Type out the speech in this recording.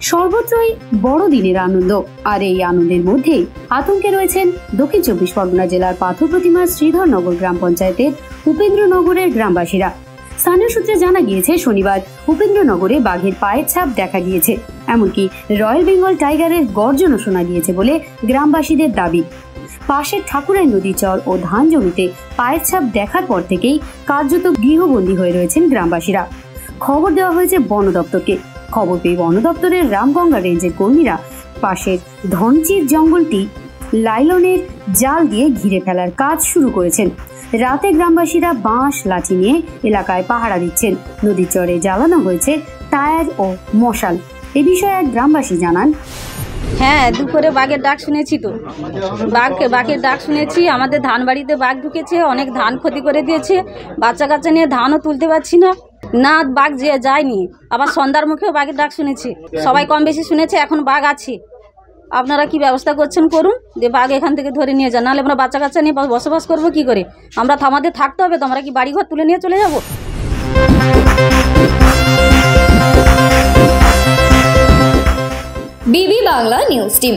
সর্বত্রই বড়দিনের আনন্দ, আর এই আনন্দের মধ্যেই আতঙ্কে রয়েছেন দক্ষিণ চব্বিশ পরগনা জেলার পাথর প্রতিমা শ্রীধরনগর গ্রাম পঞ্চায়েতের উপেন্দ্রনগরের গ্রামবাসীরা। স্থানীয় সূত্রে জানা গিয়েছে, শনিবার উপেন্দ্রনগরে বাঘের পায়ের ছাপ দেখা গিয়েছে, এমনকি রয়্যাল বেঙ্গল টাইগারের গর্জনও শোনা গিয়েছে বলে গ্রামবাসীদের দাবি। পাশের ঠাকুরাই নদী চর ও ধান জমিতে পায়ের ছাপ দেখার পর থেকেই কার্যত গৃহবন্দী হয়ে রয়েছেন গ্রামবাসীরা। খবর দেওয়া হয়েছে বন দপ্তরকে। খবর পেয়ে বন দপ্তরের রামগঙ্গা রেঞ্জের কর্মীরা পাশের ধনচির জঙ্গলটি লাইলনের জাল দিয়ে ঘিরে ফেলার কাজ শুরু করেছেন। রাতে গ্রামবাসীরা বাঁশ লাঠি নিয়ে এলাকায় পাহারা দিচ্ছেন। নদীর চরে জ্বালানো হয়েছে টায়ার ও মশাল। এ বিষয়ে এক গ্রামবাসী জানান, হ্যাঁ, দুপুরে বাঘের ডাক শুনেছি তো। বাঘের ডাক শুনেছি। আমাদের ধান বাড়িতে বাঘ ঢুকেছে, অনেক ধান ক্ষতি করে দিয়েছে। বাচ্চা কাচ্চা নিয়ে ধানও তুলতে পারছি না। না, বাঘ যায়নি। আবার সন্ধ্যার মুখেও বাঘের ডাক শুনেছি। সবাই কম বেশি শুনেছে এখন বাঘ আছে। আপনারা কি ব্যবস্থা করছেন করুন, যে বাঘ এখান থেকে ধরে নিয়ে যান, নাহলে আমরা বাচ্চা কাচ্চা নিয়ে বসবাস করবো কি করে? আমরা আমাদের থাকতে হবে তো, আমরা কি বাড়িঘর তুলে নিয়ে চলে যাব? বিবি বাংলা নিউজ টিম।